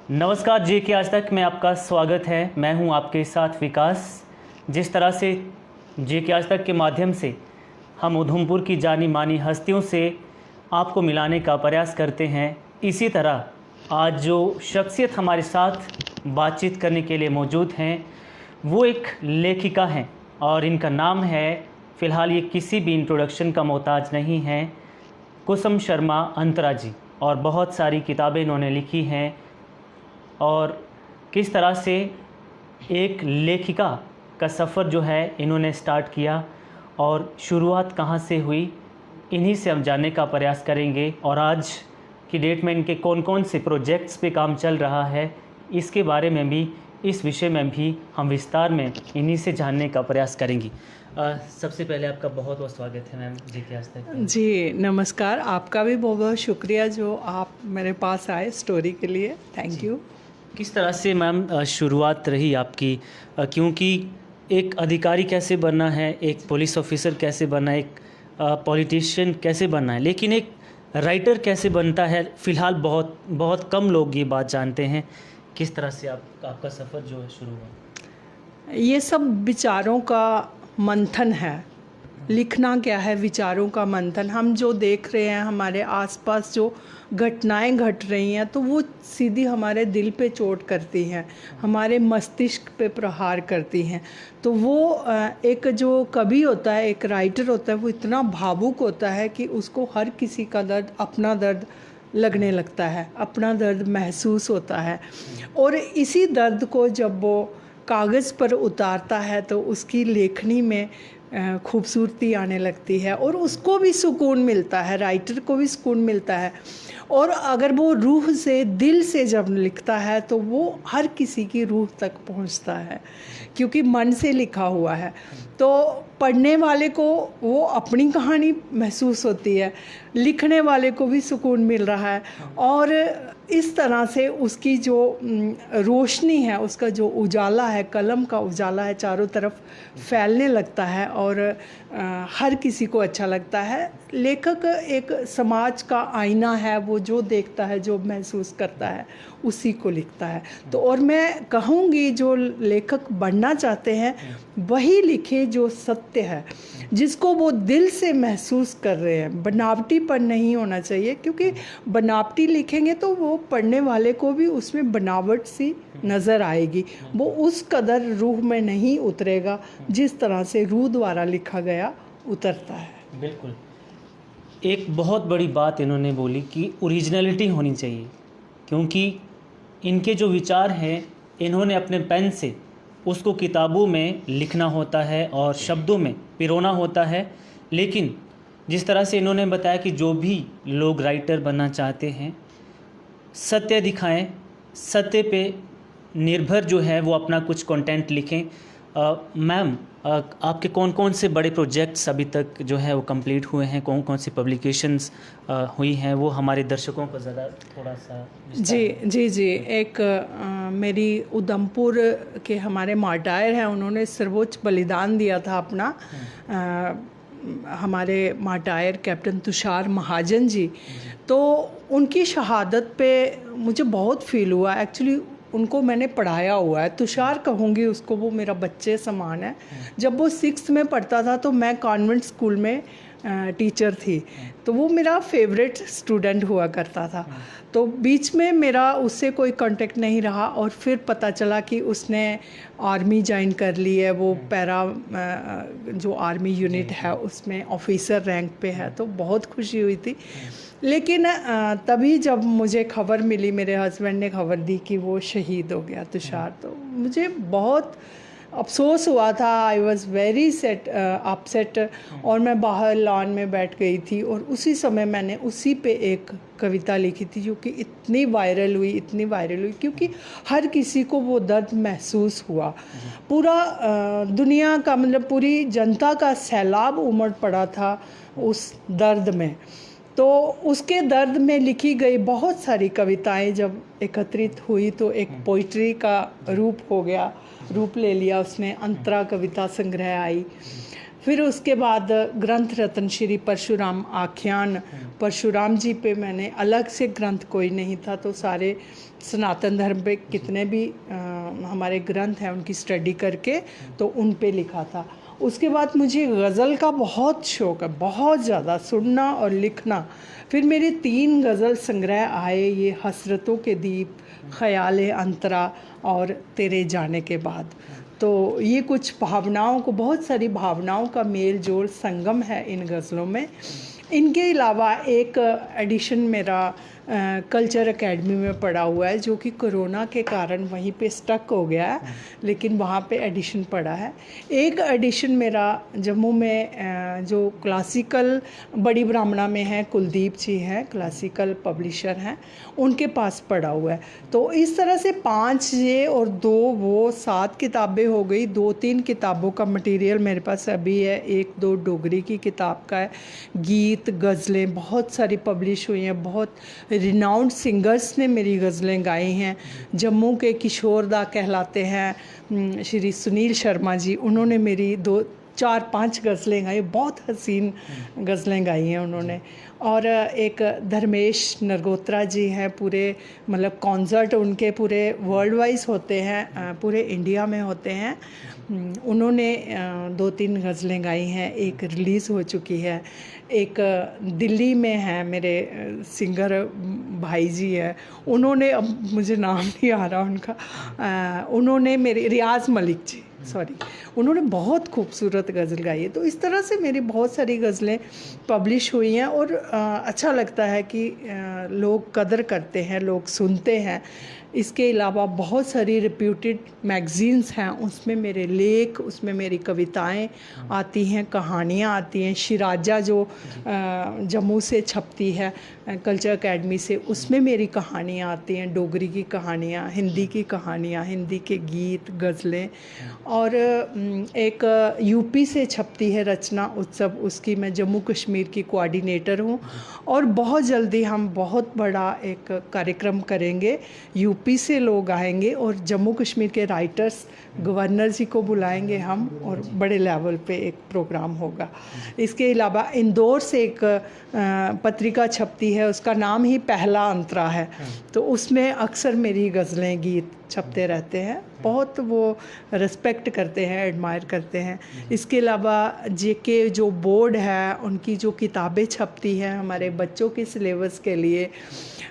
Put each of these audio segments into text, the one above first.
नमस्कार जी के आज तक में आपका स्वागत है। मैं हूं आपके साथ विकास। जिस तरह से जे के आज तक के माध्यम से हम उधमपुर की जानी मानी हस्तियों से आपको मिलाने का प्रयास करते हैं, इसी तरह आज जो शख्सियत हमारे साथ बातचीत करने के लिए मौजूद हैं वो एक लेखिका हैं और इनका नाम है, फ़िलहाल ये किसी भी इंट्रोडक्शन का मोहताज नहीं है, कुसुम शर्मा अंतरा जी। और बहुत सारी किताबें इन्होंने लिखी हैं और किस तरह से एक लेखिका का सफ़र जो है इन्होंने स्टार्ट किया और शुरुआत कहाँ से हुई, इन्हीं से हम जानने का प्रयास करेंगे। और आज की डेट में इनके कौन कौन से प्रोजेक्ट्स पे काम चल रहा है, इसके बारे में भी, इस विषय में भी हम विस्तार में इन्हीं से जानने का प्रयास करेंगी। सबसे पहले आपका बहुत बहुत स्वागत है मैम जी के आज तक। जी नमस्कार, आपका भी बहुत बहुत शुक्रिया जो आप मेरे पास आए स्टोरी के लिए, थैंक यू। किस तरह से मैम शुरुआत रही आपकी, क्योंकि एक अधिकारी कैसे बनना है, एक पुलिस ऑफिसर कैसे बनना है, एक पॉलिटिशियन कैसे बनना है, लेकिन एक राइटर कैसे बनता है, फ़िलहाल बहुत कम लोग ये बात जानते हैं। किस तरह से आपका सफ़र जो है शुरू हुआ? ये सब विचारों का मंथन है। लिखना क्या है? विचारों का मंथन। हम जो देख रहे हैं, हमारे आसपास जो घटनाएं घट रही हैं, तो वो सीधी हमारे दिल पे चोट करती हैं, हमारे मस्तिष्क पे प्रहार करती हैं। तो वो एक जो कवि होता है, एक राइटर होता है, वो इतना भावुक होता है कि उसको हर किसी का दर्द, अपना दर्द लगने लगता है, अपना दर्द महसूस होता है। और इसी दर्द को जब वो कागज़ पर उतारता है तो उसकी लेखनी में खूबसूरती आने लगती है और उसको भी सुकून मिलता है, राइटर को भी सुकून मिलता है। और अगर वो रूह से, दिल से जब लिखता है तो वो हर किसी की रूह तक पहुंचता है, क्योंकि मन से लिखा हुआ है। तो पढ़ने वाले को वो अपनी कहानी महसूस होती है, लिखने वाले को भी सुकून मिल रहा है, और इस तरह से उसकी जो रोशनी है, उसका जो उजाला है, कलम का उजाला है, चारों तरफ फैलने लगता है और हर किसी को अच्छा लगता है। लेखक एक समाज का आईना है, वो जो देखता है, जो महसूस करता है, उसी को लिखता है। तो और मैं कहूँगी जो लेखक बनना चाहते हैं वही लिखे जो सत्य है, जिसको वो दिल से महसूस कर रहे हैं। बनावटी पर नहीं होना चाहिए, क्योंकि बनावटी लिखेंगे तो वो पढ़ने वाले को भी उसमें बनावट सी नज़र आएगी, वो उस कदर रूह में नहीं उतरेगा जिस तरह से रूह द्वारा लिखा गया उतरता है। बिल्कुल, एक बहुत बड़ी बात इन्होंने बोली कि ओरिजिनलिटी होनी चाहिए, क्योंकि इनके जो विचार हैं इन्होंने अपने पेन से उसको किताबों में लिखना होता है और शब्दों में पिरोना होता है। लेकिन जिस तरह से इन्होंने बताया कि जो भी लोग राइटर बनना चाहते हैं, सत्य दिखाएं, सत्य पे निर्भर जो है वो अपना कुछ कंटेंट लिखें। मैम, आपके कौन कौन से बड़े प्रोजेक्ट्स अभी तक जो है वो कंप्लीट हुए हैं, कौन कौन सी पब्लिकेशंस हुई हैं, वो हमारे दर्शकों को ज़रा थोड़ा सा जी एक मेरी उधमपुर के हमारे मार्टायर हैं, उन्होंने सर्वोच्च बलिदान दिया था अपना। हमारे मार्टायर कैप्टन तुषार महाजन जी, तो उनकी शहादत पे मुझे बहुत फील हुआ। एक्चुअली उनको मैंने पढ़ाया हुआ है, तुषार कहूँगी उसको, वो मेरा बच्चे समान है। जब वो 6th में पढ़ता था तो मैं कॉन्वेंट स्कूल में टीचर थी, तो वो मेरा फेवरेट स्टूडेंट हुआ करता था। तो बीच में मेरा उससे कोई कांटेक्ट नहीं रहा, और फिर पता चला कि उसने आर्मी ज्वाइन कर ली है, वो पैरा जो आर्मी यूनिट है उसमें ऑफिसर रैंक पे है, तो बहुत खुशी हुई थी। लेकिन तभी जब मुझे खबर मिली, मेरे हस्बैंड ने खबर दी कि वो शहीद हो गया तुषार, तो मुझे बहुत अफसोस हुआ था। आई वॉज़ वेरी अपसेट, और मैं बाहर लॉन में बैठ गई थी, और उसी समय मैंने उसी पे एक कविता लिखी थी जो कि इतनी वायरल हुई, क्योंकि हर किसी को वो दर्द महसूस हुआ। पूरा दुनिया का, मतलब पूरी जनता का सैलाब उमड़ पड़ा था उस दर्द में। तो उसके दर्द में लिखी गई बहुत सारी कविताएं जब एकत्रित हुई तो एक पोइट्री का रूप ले लिया उसने। अंतरा कविता संग्रह आई, फिर उसके बाद ग्रंथ रत्न श्री परशुराम आख्यान, परशुराम जी पे मैंने अलग से ग्रंथ कोई नहीं था, तो सारे सनातन धर्म पे कितने भी हमारे ग्रंथ हैं उनकी स्टडी करके तो उन पे लिखा था। उसके बाद मुझे गज़ल का बहुत शौक़ है, बहुत ज़्यादा, सुनना और लिखना। फिर मेरे 3 गज़ल संग्रह आए, ये हसरतों के दीप, ख़याल अंतरा और तेरे जाने के बाद। तो ये कुछ भावनाओं को, बहुत सारी भावनाओं का मेल जोल संगम है इन गज़लों में। इनके अलावा एक एडिशन मेरा कल्चर एकेडमी में पड़ा हुआ है, जो कि कोरोना के कारण वहीं पे स्टक हो गया है, लेकिन वहाँ पे एडिशन पड़ा है। एक एडिशन मेरा जम्मू में जो क्लासिकल बड़ी ब्राह्मणा में है, कुलदीप जी हैं, क्लासिकल पब्लिशर हैं, उनके पास पड़ा हुआ है। तो इस तरह से 5 ये और 2 वो, 7 किताबें हो गई। 2-3 किताबों का मटेरियल मेरे पास अभी है, 1-2 डोगरी की किताब का है, गीत गज़लें बहुत सारी पब्लिश हुई हैं, बहुत रिनाउंड सिंगर्स ने मेरी गज़लें गाई हैं। जम्मू के किशोर दा कहलाते हैं श्री सुनील शर्मा जी, उन्होंने मेरी 2-4-5 गज़लें गाई, बहुत हसीन गज़लें गाई हैं उन्होंने। और एक धर्मेश नरगोत्रा जी हैं, पूरे मतलब कॉन्सर्ट उनके पूरे वर्ल्ड वाइज होते हैं, पूरे इंडिया में होते हैं। उन्होंने 2-3 गज़लें गाई हैं, एक रिलीज़ हो चुकी है। एक दिल्ली में है मेरे सिंगर भाई जी है, उन्होंने, अब मुझे नाम नहीं आ रहा उनका, उन्होंने मेरे रियाज़ मलिक जी, सॉरी, उन्होंने बहुत खूबसूरत गज़ल गाई है। तो इस तरह से मेरी बहुत सारी गज़लें पब्लिश हुई हैं और अच्छा लगता है कि लोग कदर करते हैं, लोग सुनते हैं। इसके अलावा बहुत सारी रिप्यूटेड मैगज़ीन्स हैं, उसमें मेरे लेख, उसमें मेरी कविताएं आती हैं, कहानियाँ आती हैं। शिराजा जो जम्मू से छपती है कल्चर एकेडमी से, उसमें मेरी कहानियाँ आती हैं, डोगरी की कहानियाँ, हिंदी की कहानियाँ, हिंदी के गीत गज़लें। और एक यूपी से छपती है रचना उत्सव, उसकी मैं जम्मू कश्मीर की कोऑर्डिनेटर हूँ। और बहुत जल्दी हम बहुत बड़ा एक कार्यक्रम करेंगे, यूपी से लोग आएंगे और जम्मू कश्मीर के राइटर्स, गवर्नर जी को बुलाएंगे हम, और बड़े लेवल पे एक प्रोग्राम होगा। इसके अलावा इंदौर से एक पत्रिका छपती है, उसका नाम ही पहला अंतरा है, तो उसमें अक्सर मेरी गज़लें गीत छपते रहते हैं। बहुत वो रिस्पेक्ट करते हैं, एडमायर करते हैं। इसके अलावा जेके जो बोर्ड है, उनकी जो किताबें छपती हैं हमारे बच्चों के सिलेबस के लिए,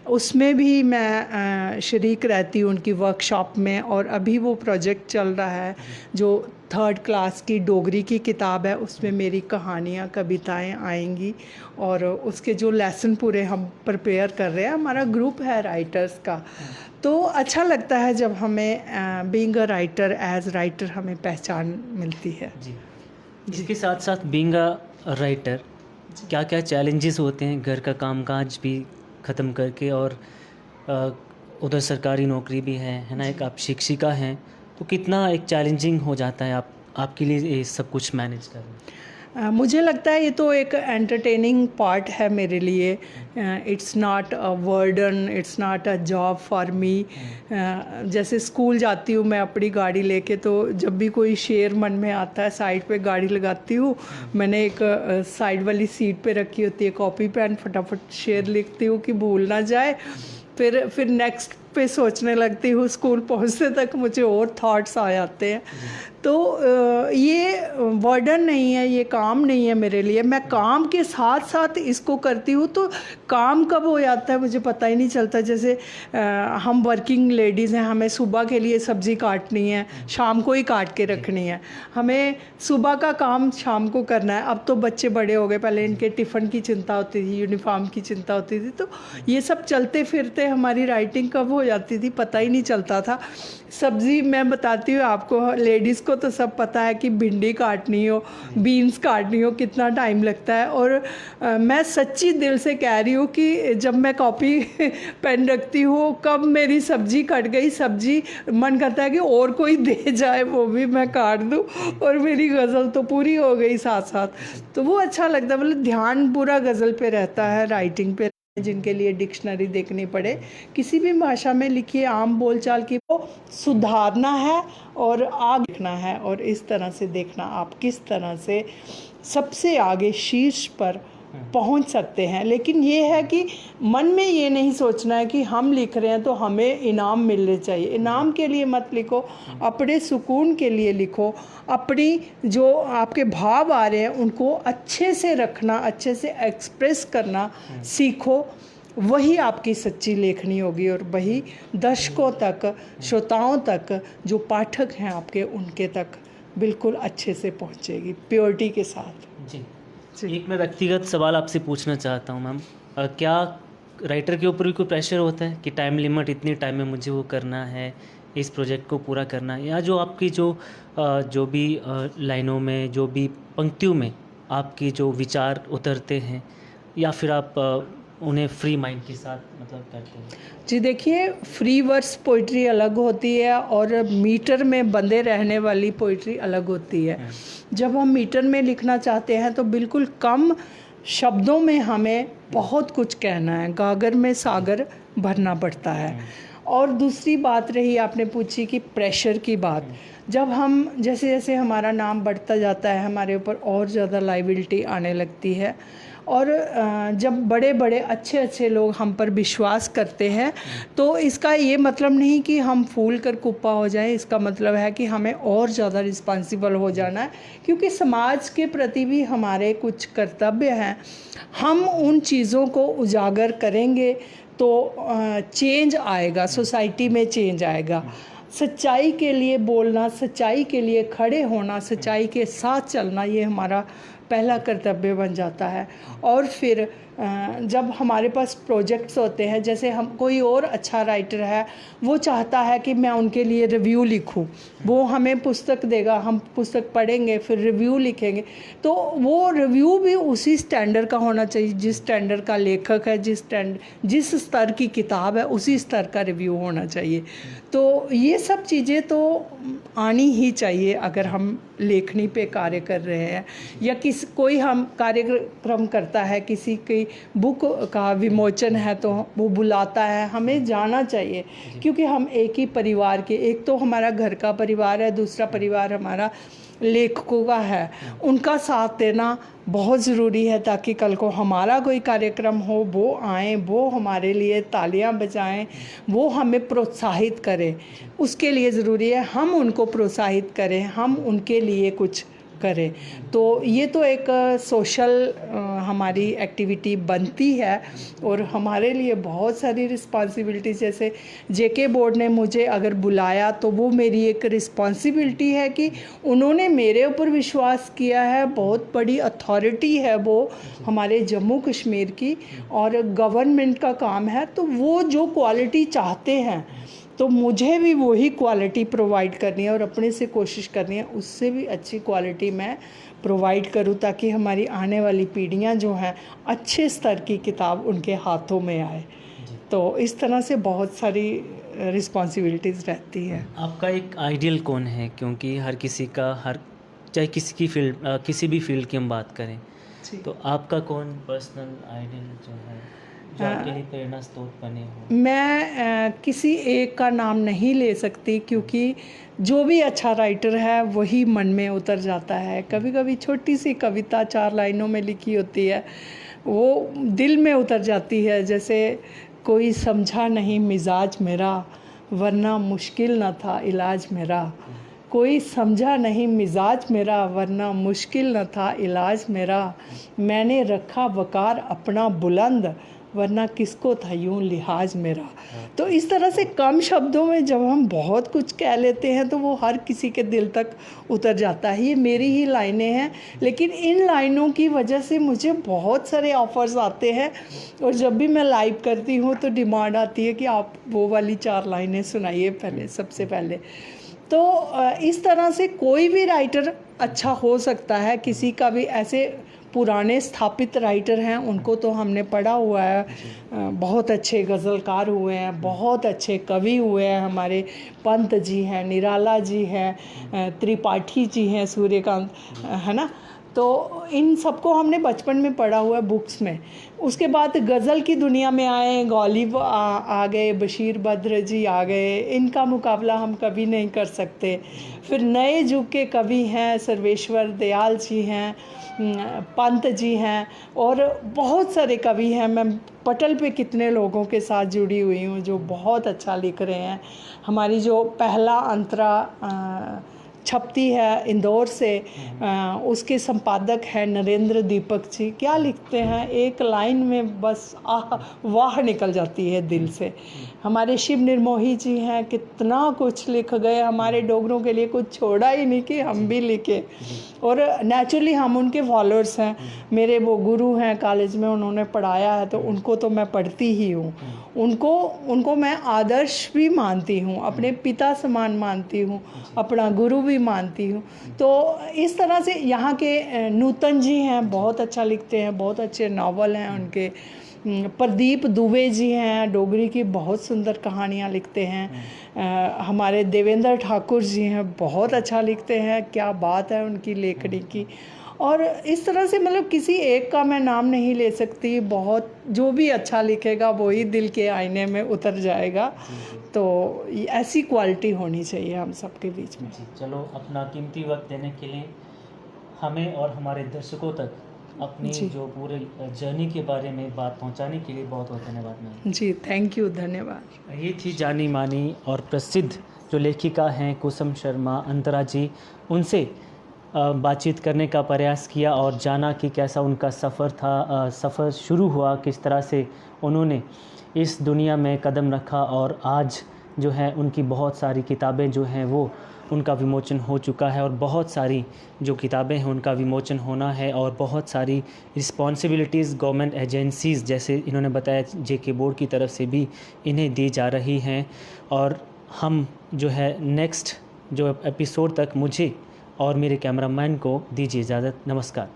उसमें भी मैं शरीक रहती हूँ उनकी वर्कशॉप में। और अभी वो प्रोजेक्ट चल रहा है जो 3rd क्लास की डोगरी की किताब है, उसमें मेरी कहानियाँ, कविताएं आएंगी और उसके जो लेसन पूरे हम प्रिपेयर कर रहे हैं। हमारा ग्रुप है राइटर्स का, तो अच्छा लगता है जब हमें being a writer, as writer हमें पहचान मिलती है। जी, इसके साथ साथ बीइंग अ राइटर क्या क्या चैलेंजेस होते हैं, घर का कामकाज भी ख़त्म करके, और उधर सरकारी नौकरी भी है ना, एक आप शिक्षिका हैं, तो कितना एक चैलेंजिंग हो जाता है आपके लिए ये सब कुछ मैनेज करना? मुझे लगता है ये तो एक एंटरटेनिंग पार्ट है मेरे लिए। It's not a burden, it's not a job for me. जैसे स्कूल जाती हूँ मैं अपनी गाड़ी लेके, तो जब भी कोई शेर मन में आता है साइड पे गाड़ी लगाती हूँ। मैंने एक साइड वाली सीट पे रखी होती है कॉपी पेन, फटाफट शेर लिखती हूँ कि भूल ना जाए। फिर नेक्स्ट पे सोचने लगती हूँ, स्कूल पहुँचते तक मुझे और थॉट्स आ जाते हैं। तो ये बर्डन नहीं है, ये काम नहीं है मेरे लिए। मैं काम के साथ साथ इसको करती हूँ, तो काम कब हो जाता है मुझे पता ही नहीं चलता। जैसे हम वर्किंग लेडीज़ हैं, हमें सुबह के लिए सब्ज़ी काटनी है, शाम को ही काट के रखनी है। हमें सुबह का काम शाम को करना है। अब तो बच्चे बड़े हो गए, पहले इनके टिफ़िन की चिंता होती थी, यूनिफॉर्म की चिंता होती थी, तो ये सब चलते फिरते हमारी राइटिंग कब हो जाती थी पता ही नहीं चलता था। सब्ज़ी मैं बताती हूँ आपको, लेडीज़ को तो सब पता है कि भिंडी काटनी हो, बीन्स काटनी हो, कितना टाइम लगता है। और मैं सच्ची दिल से कह रही हूँ कि जब मैं कॉपी पेन रखती हूँ, कब मेरी सब्ज़ी कट गई, सब्ज़ी मन करता है कि और कोई दे जाए, वो भी मैं काट दूँ और मेरी गज़ल तो पूरी हो गई साथ साथ। तो वो अच्छा लगता है, मतलब ध्यान पूरा गज़ल पे रहता है, राइटिंग पे। जिनके लिए डिक्शनरी देखनी पड़े, किसी भी भाषा में लिखिए, आम बोलचाल की वो सुधारना है और आगे देखना है, और इस तरह से देखना आप किस तरह से सबसे आगे शीर्ष पर पहुंच सकते हैं। लेकिन ये है कि मन में ये नहीं सोचना है कि हम लिख रहे हैं तो हमें इनाम मिलने चाहिए। इनाम के लिए मत लिखो, अपने सुकून के लिए लिखो। अपनी जो आपके भाव आ रहे हैं उनको अच्छे से रखना, अच्छे से एक्सप्रेस करना सीखो। वही आपकी सच्ची लेखनी होगी और वही दर्शकों तक, श्रोताओं तक, जो पाठक हैं आपके, उनके तक बिल्कुल अच्छे से पहुंचेगी, प्योरिटी के साथ। जी। एक मैं व्यक्तिगत सवाल आपसे पूछना चाहता हूँ मैम, क्या राइटर के ऊपर भी कोई प्रेशर होता है कि टाइम लिमिट, इतनी टाइम में मुझे वो करना है, इस प्रोजेक्ट को पूरा करना है, या जो आपकी जो भी लाइनों में, जो भी पंक्तियों में आपकी जो विचार उतरते हैं, या फिर आप उन्हें फ्री माइंड के साथ मतलब करते हैं? जी देखिए, फ्री वर्स पोइट्री अलग होती है और मीटर में बंधे रहने वाली पोइट्री अलग होती है। जब हम मीटर में लिखना चाहते हैं तो बिल्कुल कम शब्दों में हमें बहुत कुछ कहना है, गागर में सागर भरना पड़ता है। और दूसरी बात रही, आपने पूछी कि प्रेशर की बात, जब हम जैसे जैसे हमारा नाम बढ़ता जाता है हमारे ऊपर और ज़्यादा लाइबिलिटी आने लगती है। और जब बड़े बड़े अच्छे अच्छे लोग हम पर विश्वास करते हैं तो इसका ये मतलब नहीं कि हम फूल कर कुप्पा हो जाएं। इसका मतलब है कि हमें और ज़्यादा रिस्पॉन्सिबल हो जाना है, क्योंकि समाज के प्रति भी हमारे कुछ कर्तव्य हैं। हम उन चीज़ों को उजागर करेंगे तो चेंज आएगा, सोसाइटी में चेंज आएगा। सच्चाई के लिए बोलना, सच्चाई के लिए खड़े होना, सच्चाई के साथ चलना, ये हमारा पहला कर्तव्य बन जाता है। और फिर जब हमारे पास प्रोजेक्ट्स होते हैं, जैसे हम कोई और अच्छा राइटर है, वो चाहता है कि मैं उनके लिए रिव्यू लिखूं, वो हमें पुस्तक देगा, हम पुस्तक पढ़ेंगे, फिर रिव्यू लिखेंगे, तो वो रिव्यू भी उसी स्टैंडर्ड का होना चाहिए जिस स्टैंडर्ड का लेखक है, जिस स्तर की किताब है, उसी स्तर का रिव्यू होना चाहिए। तो ये सब चीज़ें तो आनी ही चाहिए अगर हम लेखनी पे कार्य कर रहे हैं, या कोई हम कार्यक्रम करता है, किसी की बुक का विमोचन है तो वो बुलाता है, हमें जाना चाहिए। क्योंकि हम एक ही परिवार के, एक तो हमारा घर का परिवार है, दूसरा परिवार हमारा लेखकों का है, उनका साथ देना बहुत ज़रूरी है ताकि कल को हमारा कोई कार्यक्रम हो, वो आएँ, वो हमारे लिए तालियां बजाएं, वो हमें प्रोत्साहित करें। उसके लिए ज़रूरी है हम उनको प्रोत्साहित करें, हम उनके लिए कुछ करें। तो ये तो एक सोशल हमारी एक्टिविटी बनती है और हमारे लिए बहुत सारी रिस्पॉन्सिबिलिटी, जैसे जेके बोर्ड ने मुझे अगर बुलाया तो वो मेरी एक रिस्पॉन्सिबिलिटी है कि उन्होंने मेरे ऊपर विश्वास किया है। बहुत बड़ी अथॉरिटी है वो हमारे जम्मू कश्मीर की, और गवर्नमेंट का काम है, तो वो जो क्वालिटी चाहते हैं तो मुझे भी वही क्वालिटी प्रोवाइड करनी है और अपने से कोशिश करनी है उससे भी अच्छी क्वालिटी मैं प्रोवाइड करूं, ताकि हमारी आने वाली पीढ़ियां जो हैं अच्छे स्तर की किताब उनके हाथों में आए। तो इस तरह से बहुत सारी रिस्पॉन्सिबिलिटीज़ रहती है। आपका एक आइडियल कौन है? क्योंकि हर किसी का, चाहे किसी की फील्ड, किसी भी फील्ड की हम बात करें, तो आपका कौन पर्सनल आइडियल जो है जो आपके लिए प्रेरणा स्रोत बने हो? मैं किसी एक का नाम नहीं ले सकती, क्योंकि जो भी अच्छा राइटर है वही मन में उतर जाता है। कभी कभी छोटी सी कविता 4 लाइनों में लिखी होती है, वो दिल में उतर जाती है। जैसे कोई समझा नहीं मिजाज मेरा, वरना मुश्किल न था इलाज मेरा। कोई समझा नहीं मिजाज मेरा, वरना मुश्किल न था इलाज मेरा। मैंने रखा वकार अपना बुलंद, वरना किसको था यूं लिहाज मेरा। तो इस तरह से कम शब्दों में जब हम बहुत कुछ कह लेते हैं तो वो हर किसी के दिल तक उतर जाता है। ये मेरी ही लाइनें हैं, लेकिन इन लाइनों की वजह से मुझे बहुत सारे ऑफ़र्स आते हैं, और जब भी मैं लाइव करती हूँ तो डिमांड आती है कि आप वो वाली 4 लाइनें सुनाइए पहले, सबसे पहले। तो इस तरह से कोई भी राइटर अच्छा हो सकता है। किसी का भी ऐसे पुराने स्थापित राइटर हैं, उनको तो हमने पढ़ा हुआ है, बहुत अच्छे गज़लकार हुए हैं, बहुत अच्छे कवि हुए हैं। हमारे पंत जी हैं, निराला जी हैं, त्रिपाठी जी हैं, सूर्यकांत, है ना। तो इन सबको हमने बचपन में पढ़ा हुआ है बुक्स में। उसके बाद गज़ल की दुनिया में आए, गौलिब आ गए, बशीर बद्र जी आ गए, इनका मुकाबला हम कभी नहीं कर सकते। फिर नए युग के कवि हैं, सर्वेश्वर दयाल जी हैं, पंत जी हैं, और बहुत सारे कवि हैं। मैं पटल पे कितने लोगों के साथ जुड़ी हुई हूँ जो बहुत अच्छा लिख रहे हैं। हमारी जो पहला अंतरा छपती है इंदौर से, उसके संपादक हैं नरेंद्र दीपक जी। क्या लिखते हैं, एक लाइन में बस आह वाह निकल जाती है दिल से। हमारे शिव निर्मोही जी हैं, कितना कुछ लिख गए, हमारे डोगरों के लिए कुछ छोड़ा ही नहीं कि हम भी लिखे। और नेचुरली हम उनके फॉलोअर्स हैं। मेरे वो गुरु हैं, कॉलेज में उन्होंने पढ़ाया है, तो उनको तो मैं पढ़ती ही हूँ। उनको मैं आदर्श भी मानती हूँ, अपने पिता समान मानती हूँ, अपना गुरु भी मानती हूँ। तो इस तरह से यहाँ के नूतन जी हैं, बहुत अच्छा लिखते हैं, बहुत अच्छे नावल हैं उनके। प्रदीप दुबे जी हैं, डोगरी की बहुत सुंदर कहानियाँ लिखते हैं। हमारे देवेंद्र ठाकुर जी हैं, बहुत अच्छा लिखते हैं, क्या बात है उनकी लेखनी की। और इस तरह से मतलब किसी एक का मैं नाम नहीं ले सकती, बहुत जो भी अच्छा लिखेगा वही दिल के आईने में उतर जाएगा। तो ऐसी क्वालिटी होनी चाहिए हम सबके बीच में। जी, चलो अपना कीमती वक्त देने के लिए हमें और हमारे दर्शकों तक अपनी जी। जो पूरे जर्नी के बारे में बात पहुंचाने के लिए बहुत बहुत धन्यवाद मैम। जी, थैंक यू, धन्यवाद। ये थी जानी मानी और प्रसिद्ध जो लेखिका हैं कुसुम शर्मा अंतरा जी। उनसे बातचीत करने का प्रयास किया और जाना कि कैसा उनका सफ़र था, सफ़र शुरू हुआ, किस तरह से उन्होंने इस दुनिया में कदम रखा, और आज जो है उनकी बहुत सारी किताबें जो हैं वो उनका विमोचन हो चुका है, और बहुत सारी जो किताबें हैं उनका विमोचन होना है, और बहुत सारी रिस्पॉन्सिबिलिटीज़ गवर्नमेंट एजेंसीज़ जैसे इन्होंने बताया जेके बोर्ड की तरफ से भी इन्हें दी जा रही हैं। और हम जो है नेक्स्ट जो एपिसोड तक मुझे और मेरे कैमरामैन को दीजिए इजाज़त। नमस्कार।